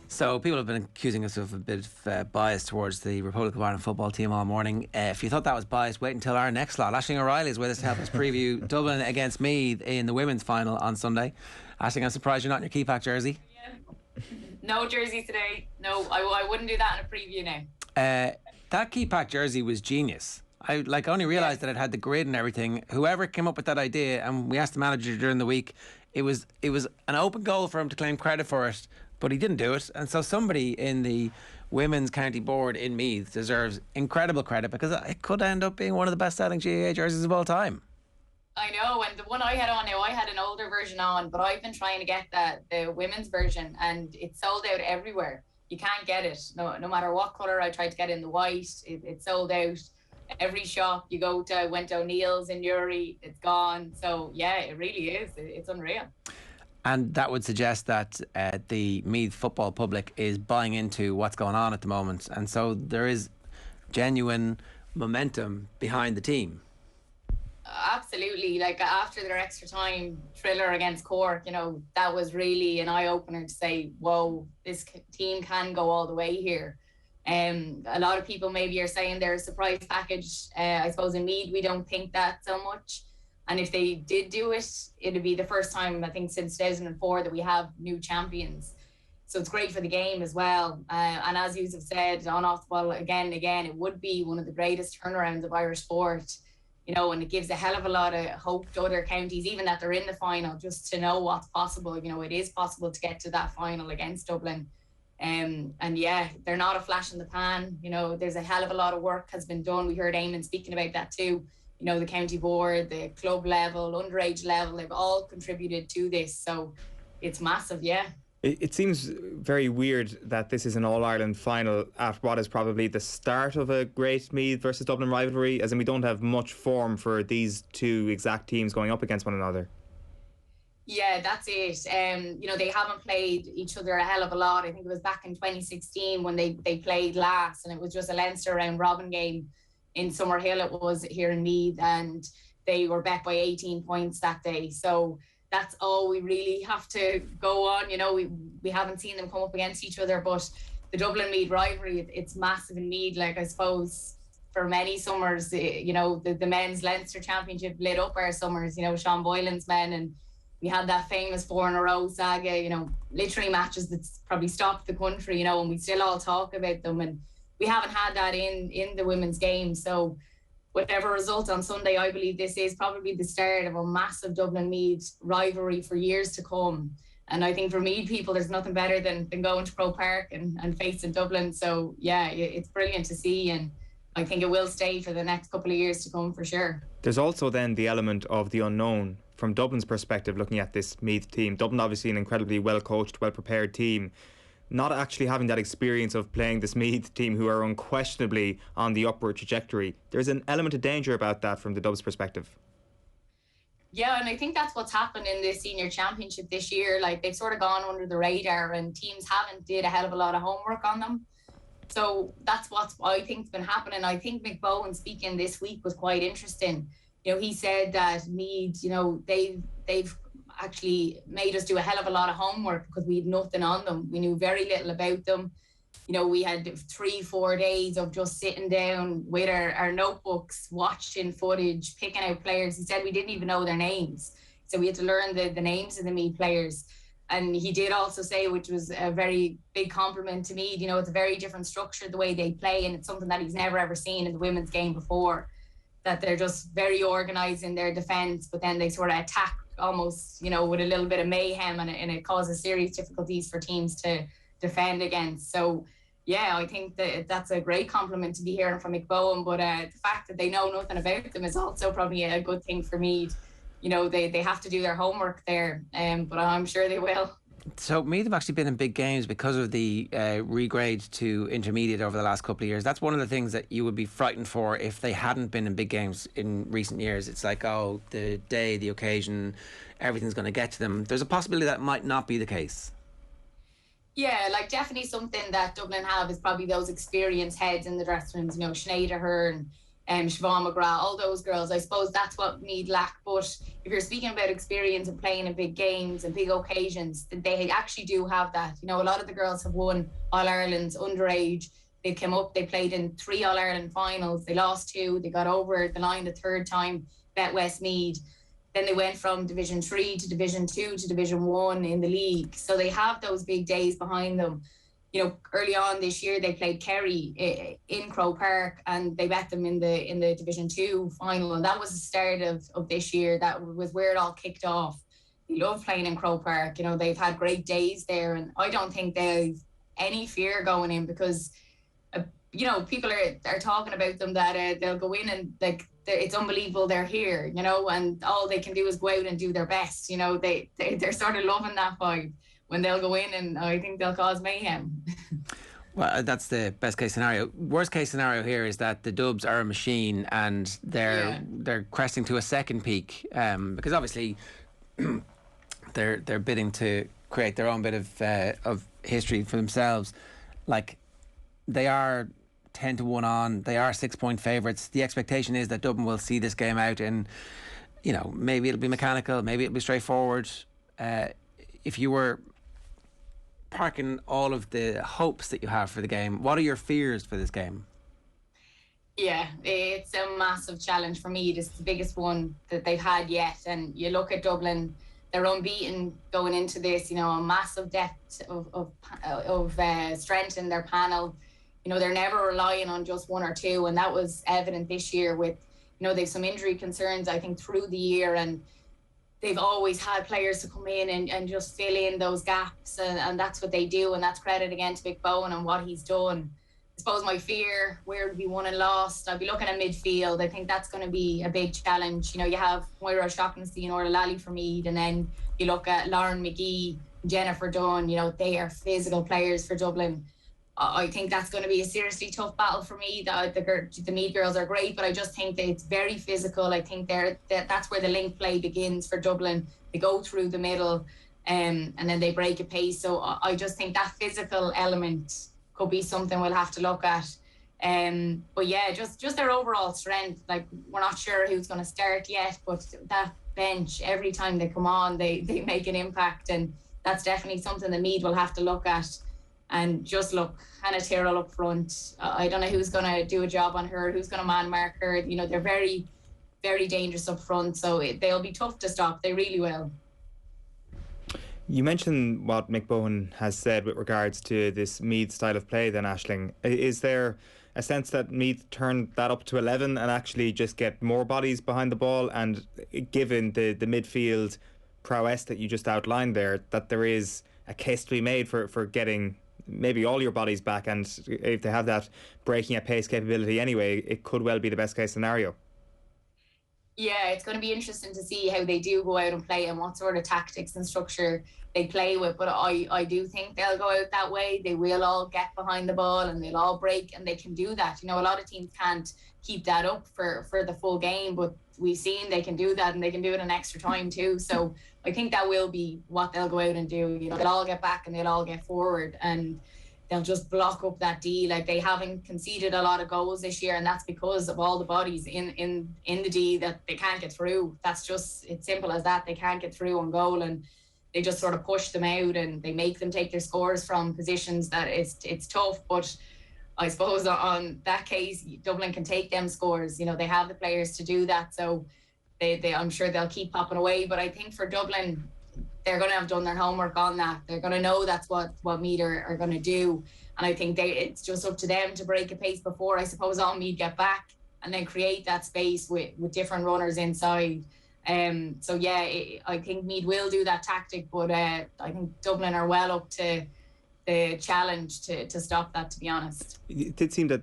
So people have been accusing us of a bit of bias towards the Republic of Ireland football team all morning. If you thought that was bias, wait until our next slot. Aisling O'Reilly is with us to help us preview Dublin against Meath in the women's final on Sunday. Aisling, I'm surprised you're not in your key pack jersey. No jersey today. No, I wouldn't do that in a preview now. That key pack jersey was genius. I only realised that it had the grid and everything. Whoever came up with that idea, and we asked the manager during the week, it was an open goal for him to claim credit for it, but he didn't do it. And so somebody in the women's county board in Meath deserves incredible credit, because it could end up being one of the best selling GAA jerseys of all time. I know, and the one I had on now, I had an older version on, but I've been trying to get the women's version, and it's sold out everywhere. You can't get it, no matter what colour. I tried to get it in the white, it's sold out. Every shop you go to, I went to O'Neill's in Newry, it's gone. So yeah, it really is. It's unreal. And that would suggest that the Meath football public is buying into what's going on at the moment, and so there is genuine momentum behind the team. Absolutely. Like after their extra time thriller against Cork, that was really an eye-opener to say, whoa, this team can go all the way here. A lot of people maybe are saying they're a surprise package. I suppose in Meath we don't think that so much. And if they did do it, it'd be the first time, I think, since 2004 that we have new champions. So it's great for the game as well. And as you have said, on off the ball again, it would be one of the greatest turnarounds of Irish sport. And it gives a hell of a lot of hope to other counties, even that they're in the final, just to know what's possible. It is possible to get to that final against Dublin. And yeah, they're not a flash in the pan. There's a hell of a lot of work has been done. We heard Eamon speaking about that too. The county board, the club level, underage level, they've all contributed to this. So it's massive, yeah. It seems very weird that this is an All-Ireland final at what is probably the start of a great Meath versus Dublin rivalry, as in we don't have much form for these two exact teams going up against one another. Yeah, that's it. They haven't played each other a hell of a lot. I think it was back in 2016 when they played last, and it was just a Leinster round robin game in Summerhill. It was here in Meath, and they were bet by 18 points that day. So that's all we really have to go on. We haven't seen them come up against each other, but the Dublin Meath rivalry, it's massive in Meath. Like, I suppose for many summers, the men's Leinster Championship lit up our summers, Sean Boylan's men, and we had that famous 4 in a row saga, literally matches that's probably stopped the country, and we still all talk about them, and we haven't had that in the women's game. So whatever result on Sunday, I believe this is probably the start of a massive Dublin-Meath rivalry for years to come. And I think for Meath people, there's nothing better than going to Croke Park and facing Dublin. So yeah, it's brilliant to see, and I think it will stay for the next couple of years to come for sure. There's also then the element of the unknown from Dublin's perspective, looking at this Meath team. Dublin obviously an incredibly well coached, well prepared team, not actually having that experience of playing this Meath team who are unquestionably on the upward trajectory. There's an element of danger about that from the Dubs perspective. Yeah, and I think that's what's happened in the senior championship this year. Like, they've sort of gone under the radar, and teams haven't did a hell of a lot of homework on them. So that's what I think's been happening. I think Mick Bowen speaking this week was quite interesting. He said that Meath, they've actually made us do a hell of a lot of homework because we had nothing on them. We knew very little about them. We had 3-4 days of just sitting down with our notebooks, watching footage, picking out players. He said we didn't even know their names. So we had to learn the names of the Meath players. And he did also say, which was a very big compliment to me, it's a very different structure, the way they play, and it's something that he's never ever seen in the women's game before, that they're just very organised in their defence, but then they sort of attack almost, with a little bit of mayhem, and it causes serious difficulties for teams to defend against. So, yeah, I think that's a great compliment to be hearing from Mick Bowen, but the fact that they know nothing about them is also probably a good thing for me. They have to do their homework there, but I'm sure they will. So Meath have actually been in big games because of the regrade to intermediate over the last couple of years. That's one of the things that you would be frightened for if they hadn't been in big games in recent years. It's like, oh, the day, the occasion, everything's going to get to them. There's a possibility that might not be the case. Yeah, like definitely something that Dublin have is probably those experienced heads in the dressing rooms, Sinead Ahern, Siobhan McGrath, all those girls. I suppose that's what Meath lack. But if you're speaking about experience and playing in big games and big occasions, they actually do have that. You know, a lot of the girls have won All-Ireland's underage. They came up, they played in 3 All-Ireland finals. They lost 2. They got over the line the 3rd time, bet Westmeath. Then they went from Division 3 to Division 2 to Division 1 in the league. So they have those big days behind them. You know, early on this year, they played Kerry in Croke Park and they bet them in the Division 2 final. And that was the start of this year. That was where it all kicked off. They love playing in Croke Park. You know, they've had great days there. And I don't think they've any fear going in because, you know, people are talking about them that they'll go in and, like, it's unbelievable they're here, you know, and all they can do is go out and do their best. You know, they're sort of loving that vibe when they'll go in, and I think they'll cause mayhem. Well, that's the best case scenario. Worst case scenario here is that the Dubs are a machine and they're cresting to a second peak, because obviously they're bidding to create their own bit of history for themselves. Like, they are 10-1 on. They are 6-point favourites. The expectation is that Dublin will see this game out, and you know, maybe it'll be mechanical, maybe it'll be straightforward. If you were parking all of the hopes that you have for the game, what are your fears for this game? Yeah, it's a massive challenge for me. It's the biggest one that they've had yet. And you look at Dublin, they're unbeaten going into this, you know, a massive depth of strength in their panel. You know, they're never relying on just one or two. And that was evident this year with, you know, they've some injury concerns, I think, through the year. And they've always had players to come in and just fill in those gaps. And that's what they do. And that's credit again to Mick Bowen and what he's done. I suppose my fear, where we won and lost, I'd be looking at midfield. I think that's going to be a big challenge. You know, you have Moira O'Shaughnessy or Lally for Meath, and then you look at Lauren McGee, Jennifer Dunn. You know, they are physical players for Dublin. I think that's going to be a seriously tough battle for me. The Meath girls are great, but I just think that it's very physical. I think that's where the link play begins for Dublin. They go through the middle, and then they break a pace. So I just think that physical element could be something we'll have to look at. But yeah, just their overall strength. Like, we're not sure who's going to start yet, but that bench, every time they come on, they make an impact, and that's definitely something the Meath will have to look at. And just look, Hannah Tyrrell up front. I don't know who's going to do a job on her, who's going to man mark her. You know, they're very, very dangerous up front, so they'll be tough to stop. They really will. You mentioned what Mick Bowen has said with regards to this Meath style of play then, Aisling. Is there a sense that Meath turn that up to 11 and actually just get more bodies behind the ball? And given the midfield prowess that you just outlined there, that there is a case to be made for getting maybe all your bodies back, and if they have that breaking at pace capability anyway, it could well be the best case scenario. Yeah, it's going to be interesting to see how they do go out and play and what sort of tactics and structure they play with. But I do think they'll go out that way. They will all get behind the ball and they'll all break, and they can do that. You know, a lot of teams can't keep that up for the full game, but we've seen they can do that, and they can do it in extra time too. So I think that will be what they'll go out and do. You know, they'll all get back and they'll all get forward, and they'll just block up that D. Like, they haven't conceded a lot of goals this year, and that's because of all the bodies in the D that they can't get through. That's just, it's simple as that. They can't get through on goal, and they just sort of push them out, and they make them take their scores from positions that it's tough. But I suppose on that case, Dublin can take them scores. You know, they have the players to do that, so they I'm sure they'll keep popping away. But I think for Dublin, they're going to have done their homework on that. They're going to know that's what Meath are going to do. And I think it's just up to them to break a pace before, I suppose, all Meath get back, and then create that space with different runners inside. So yeah, I think Meath will do that tactic, but I think Dublin are well up to the challenge to stop that, to be honest. It did seem that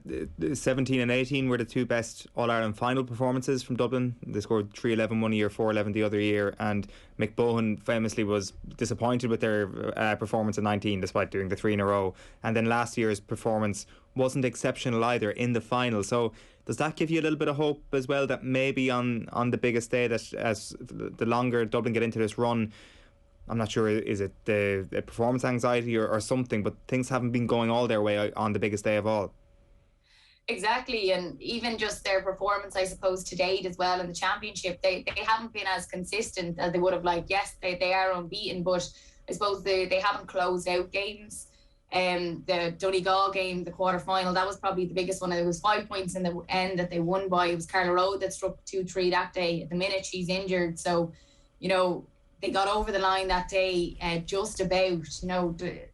17 and 18 were the two best All-Ireland final performances from Dublin. They scored 3-11 one year, 4-11 the other year, and Mick Bowen famously was disappointed with their performance in 19 despite doing the 3 in a row, and then last year's performance wasn't exceptional either in the final. So does that give you a little bit of hope as well, that maybe on the biggest day, that as the longer Dublin get into this run, I'm not sure, is it the performance anxiety or something, but things haven't been going all their way on the biggest day of all? Exactly, and even just their performance, I suppose, to date as well in the championship, they haven't been as consistent as they would have liked. Yes, they are unbeaten, but I suppose they haven't closed out games. The Donegal game, the quarter final, that was probably the biggest one. It was 5 points in the end that they won by. It was Carla Road that struck 2-3 that day. At the minute, she's injured, so they got over the line that day just about.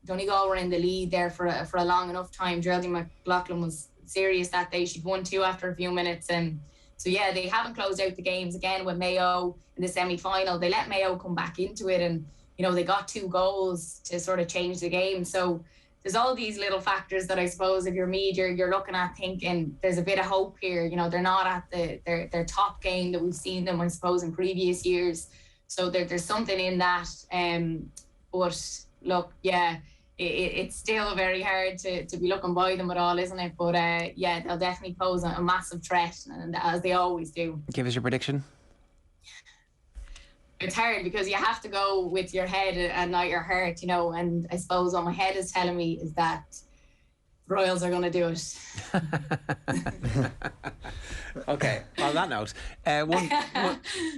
Donegal were in the lead there for a long enough time. Geraldine McLaughlin was serious that day. She'd won 2 after a few minutes, and so yeah, they haven't closed out the games. Again with Mayo in the semi-final, they let Mayo come back into it, and they got 2 goals to sort of change the game. So there's all these little factors that I suppose if you're Meath, you're looking at thinking there's a bit of hope here. They're not at their top game that we've seen them, I suppose, in previous years. So there's something in that. But look, yeah, it's still very hard to be looking by them at all, isn't it? But yeah, they'll definitely pose a massive threat, and as they always do. Give us your prediction. It's hard because you have to go with your head and not your heart, and I suppose what my head is telling me is that Royals are going to do it. Okay, on that note,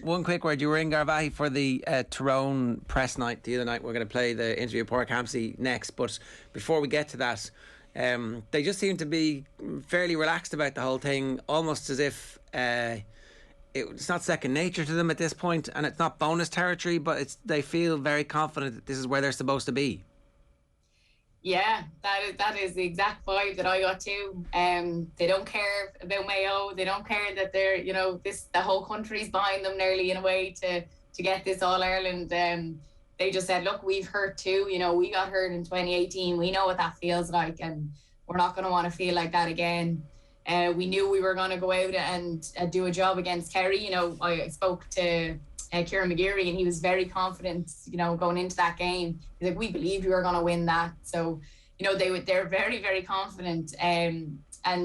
one quick word. You were in Garvaghey for the Tyrone press night the other night. We're going to play the interview with Pádraig Campsey next, but before we get to that, they just seem to be fairly relaxed about the whole thing, almost as if it's not second nature to them at this point, and it's not bonus territory, but they feel very confident that this is where they're supposed to be. Yeah, that is the exact vibe that I got too. They don't care about Mayo. They don't care that they're, the whole country's behind them nearly in a way to get this All Ireland. They just said, look, we've hurt too. We got hurt in 2018. We know what that feels like, and we're not going to want to feel like that again. We knew we were going to go out and do a job against Kerry. I spoke to Kieran McGeary, and he was very confident, going into that game. He's like, we believed we were going to win that. So, they're very, very confident. And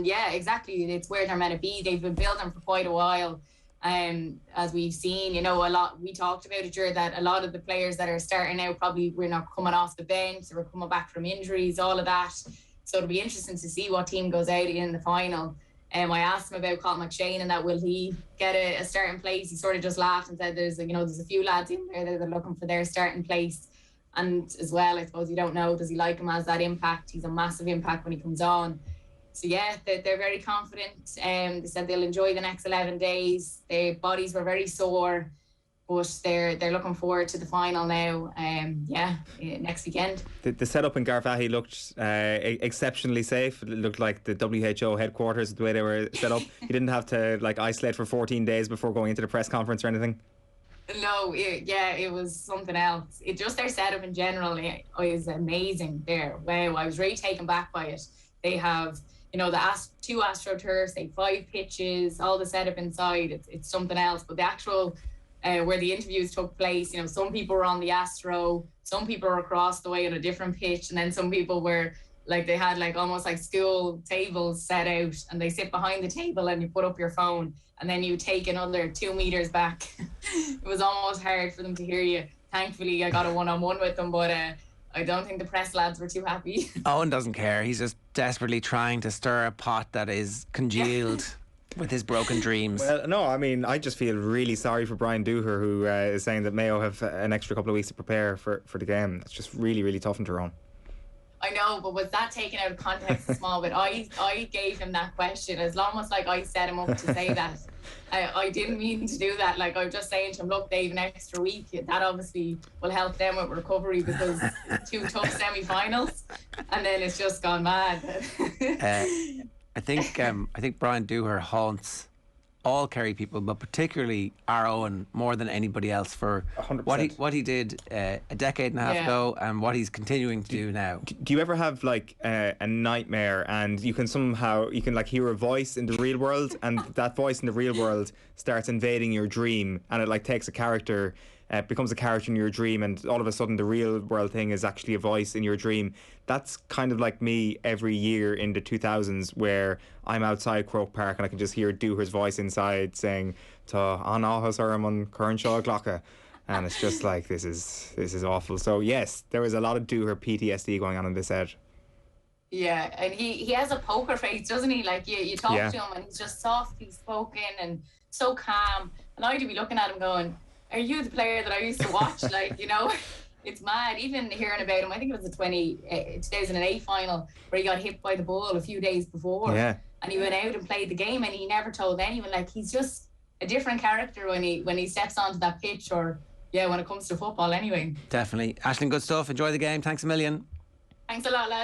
yeah, exactly. It's where they're meant to be. They've been building for quite a while. As we've seen, a lot, we talked about it, Ger, that a lot of the players that are starting out probably were not coming off the bench, they were coming back from injuries, all of that. So it'll be interesting to see what team goes out in the final. I asked him about Colin McShane and that will he get a starting place. He sort of just laughed and said there's a few lads in there that are looking for their starting place. And as well, I suppose you don't know, does he like him as that impact? He's a massive impact when he comes on. So yeah, they're very confident. They said they'll enjoy the next 11 days. Their bodies were very sore, but they're looking forward to the final now. Next weekend. The setup in Garvaghey looked exceptionally safe. It looked like the WHO headquarters, the way they were set up. You didn't have to isolate for 14 days before going into the press conference or anything. No, it was something else. It just their setup in general is amazing there. Wow, I was really taken back by it. They have the 2 AstroTurfs, they 5 pitches, all the setup inside. It's something else. But the actual where the interviews took place, some people were on the Astro, some people were across the way on a different pitch, and then some people were they had almost like school tables set out, and they sit behind the table and you put up your phone and then you take another 2 meters back. It was almost hard for them to hear you. Thankfully I got a one-on-one with them, but I don't think the press lads were too happy. Owen doesn't care. He's just desperately trying to stir a pot that is congealed with his broken dreams. Well, no, I mean, I just feel really sorry for Brian Dooher, who is saying that Mayo have an extra couple of weeks to prepare for the game. It's just really, really tough in Tyrone. I know, but was that taken out of context a small bit? I gave him that question. It's almost like I set him up to say that. I didn't mean to do that. I was just saying to him, look, they have an extra week. That obviously will help them with recovery because 2 tough semi-finals, and then it's just gone mad. I think Brian Dooher haunts all Kerry people, but particularly our Owen more than anybody else for 100%. what he did a decade and a half ago and what he's continuing to do now. Do you ever have a nightmare and you can hear a voice in the real world, and that voice in the real world starts invading your dream, and it takes a character, becomes a character in your dream, and all of a sudden the real world thing is actually a voice in your dream? That's kind of like me every year in the 2000s, where I'm outside Croke Park and I can just hear Dooher's voice inside saying "Tá an áthas orm an Curnshaw Glocka," and it's just this is awful. So yes, there was a lot of Dooher PTSD going on in this head. Yeah, and he has a poker face, doesn't he? Like you talk Yeah. to him and he's just softly spoken and so calm. And I'd be looking at him going, "Are you the player that I used to watch?" Like, you know, it's mad. Even hearing about him, I think it was the 2008 final where he got hit by the ball a few days before. Yeah. And he went out and played the game, and he never told anyone. Like, he's just a different character when he steps onto that pitch, or when it comes to football anyway. Definitely. Aisling, good stuff. Enjoy the game. Thanks a million. Thanks a lot, lads.